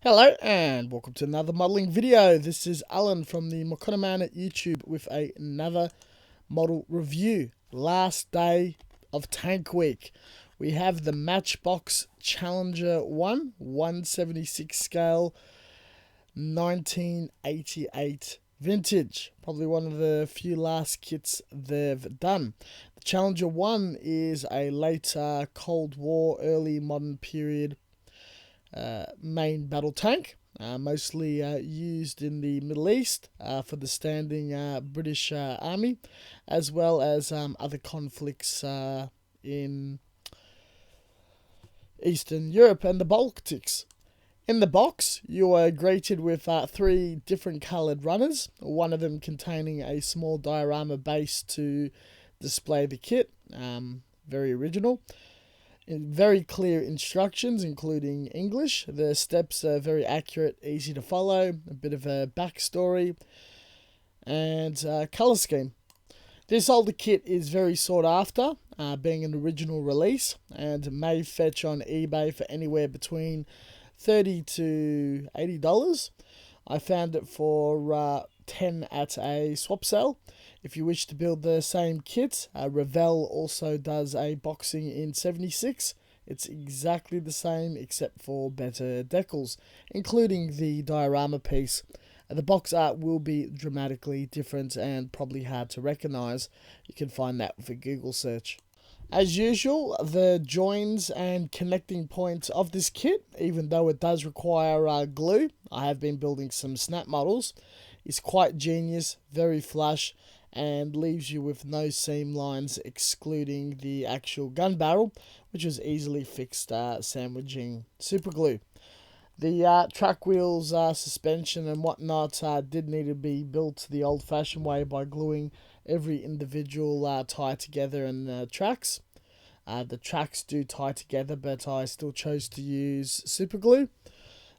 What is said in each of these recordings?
Hello and welcome to another modelling video. This is Alan from the Makona Man at YouTube with another model review. Last day of Tank Week. We have the Matchbox Challenger 1, 176 scale, 1988 vintage. Probably one of the few last kits they've done. The Challenger 1 is a later Cold War, early modern period main battle tank, mostly used in the Middle East for the standing British Army, as well as other conflicts in Eastern Europe and the Baltics. In the box, you are greeted with 3 different coloured runners, one of them containing a small diorama base to display the kit. Very original. Very clear instructions, including English. The steps are very accurate, easy to follow, a bit of a backstory, and colour scheme. This older kit is very sought after, being an original release, and may fetch on eBay for anywhere between $30 to $80. I found it for 10 at a swap sale. If you wish to build the same kit, Revell also does a boxing in 76. It's exactly the same except for better decals, including the diorama piece. The box art will be dramatically different and probably hard to recognise. You can find that with a Google search. As usual, the joins and connecting points of this kit, even though it does require glue, I have been building some snap models, is quite genius, very flush, and leaves you with no seam lines excluding the actual gun barrel, which was easily fixed sandwiching super glue. The track wheels, suspension and whatnot did need to be built the old-fashioned way by gluing every individual tie together in the tracks. The tracks do tie together, but I still chose to use super glue.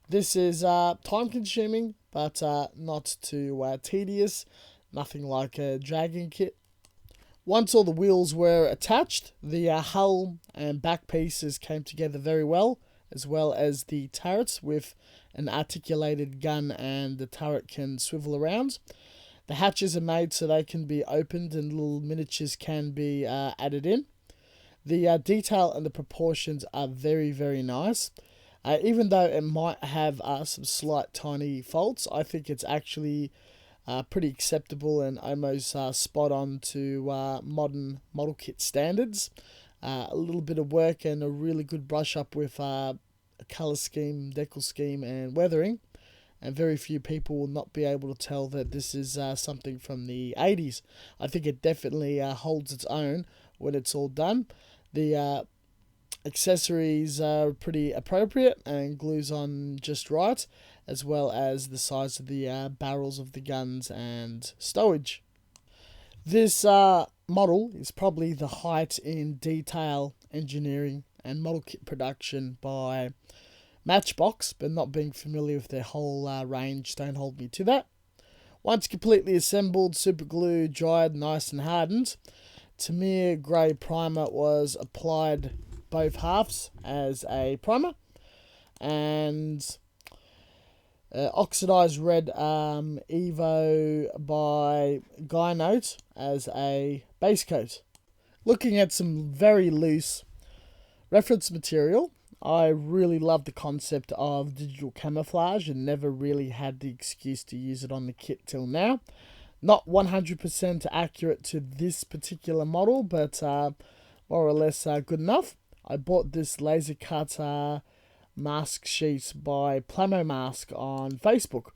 This is time-consuming, but not too tedious. Nothing like a dragon kit. Once all the wheels were attached, the hull and back pieces came together very well as the turrets with an articulated gun, and the turret can swivel around. The hatches are made so they can be opened and little miniatures can be added in. The detail and the proportions are very, very nice. Even though it might have some slight tiny faults, I think it's actually pretty acceptable and almost spot on to modern model kit standards. A little bit of work and a really good brush up with a colour scheme, decal scheme and weathering, and very few people will not be able to tell that this is something from the 80s. I think it definitely holds its own when it's all done. The accessories are pretty appropriate and glues on just right, as well as the size of the barrels of the guns and stowage. This model is probably the height in detail engineering and model kit production by Matchbox, but not being familiar with their whole range, don't hold me to that. Once completely assembled, super glue dried, nice and hardened, Tamir grey primer was applied both halves as a primer, and oxidized red Evo by Guy Note as a base coat. Looking at some very loose reference material, I really love the concept of digital camouflage and never really had the excuse to use it on the kit till now. Not 100% accurate to this particular model, but more or less good enough. I bought this laser cut mask sheet by Plamo Mask on Facebook.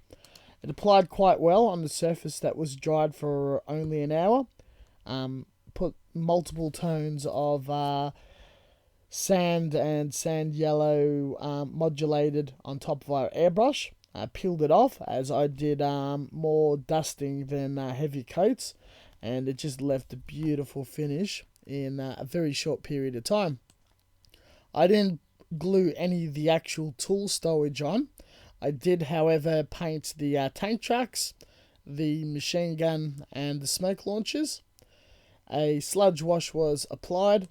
It applied quite well on the surface that was dried for only an hour. Put multiple tones of sand and sand yellow modulated on top of our airbrush. I peeled it off as I did more dusting than heavy coats, and it just left a beautiful finish in a very short period of time. I didn't glue any of the actual tool stowage on. I did, however, paint the tank tracks, the machine gun and the smoke launchers. A sludge wash was applied.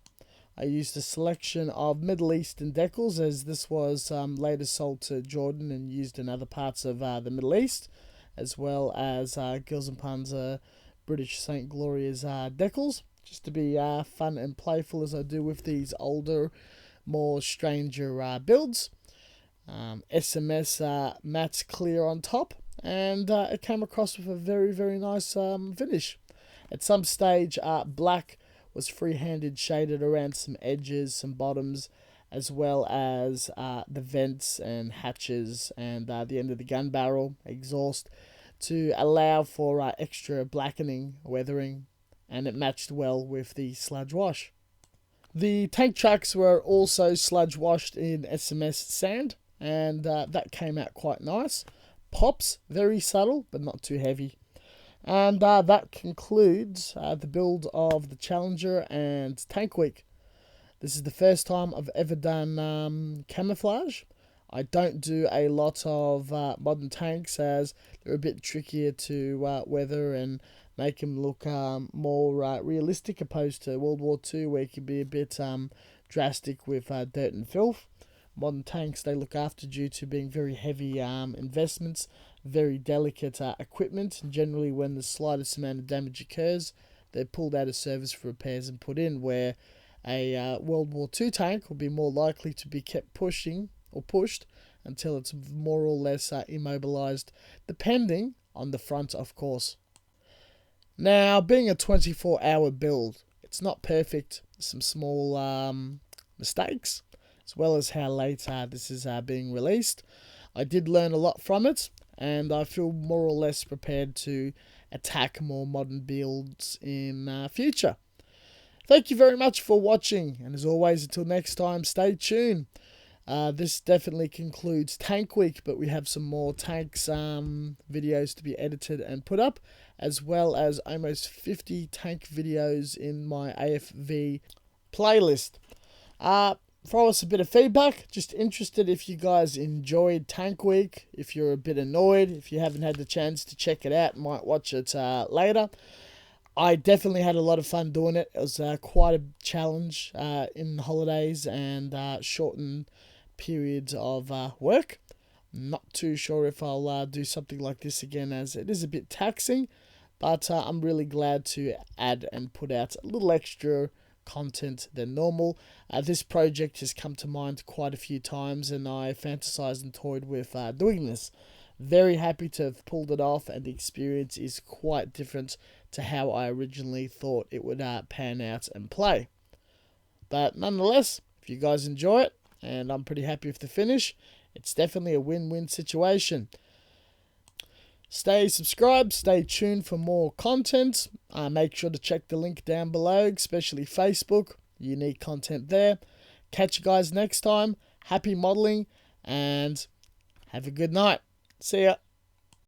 I used a selection of Middle Eastern decals, as this was later sold to Jordan and used in other parts of the Middle East, as well as Und Panzer British St. Gloria's decals, just to be fun and playful as I do with these older, more stranger builds. SMS matte clear on top, and it came across with a very, very nice finish. At some stage, black was free-handed shaded around some edges, some bottoms, as well as the vents and hatches and the end of the gun barrel exhaust to allow for extra blackening, weathering, and it matched well with the sludge wash. The tank tracks were also sludge washed in SMS sand, and that came out quite nice. Pops, very subtle, but not too heavy. And that concludes the build of the Challenger and Tank Week. This is the first time I've ever done camouflage. I don't do a lot of modern tanks, as they're a bit trickier to weather and make them look more realistic, opposed to World War II, where it can be a bit drastic with dirt and filth. Modern tanks, they look after due to being very heavy investments, very delicate equipment, and generally when the slightest amount of damage occurs, they're pulled out of service for repairs and put in, where a World War II tank will be more likely to be kept pushing or pushed until it's more or less immobilized, depending on the front, of course. Now, being a 24-hour build, it's not perfect. Some small mistakes, as well as how late this is being released. I did learn a lot from it, and I feel more or less prepared to attack more modern builds in future. Thank you very much for watching, and as always, until next time, stay tuned. This definitely concludes Tank Week, but we have some more tanks videos to be edited and put up, as well as almost 50 tank videos in my AFV playlist. Throw us a bit of feedback. Just interested if you guys enjoyed Tank Week, if you're a bit annoyed, if you haven't had the chance to check it out, might watch it later. I definitely had a lot of fun doing it. It was quite a challenge in the holidays and shortened periods of work. Not too sure if I'll do something like this again, as it is a bit taxing, but I'm really glad to add and put out a little extra content than normal. This project has come to mind quite a few times, and I fantasized and toyed with doing this. Very happy to have pulled it off, and the experience is quite different to how I originally thought it would pan out and play. But nonetheless, if you guys enjoy it, and I'm pretty happy with the finish, it's definitely a win-win situation. Stay subscribed, stay tuned for more content. Make sure to check the link down below, especially Facebook. Unique content there. Catch you guys next time. Happy modeling, and have a good night. See ya.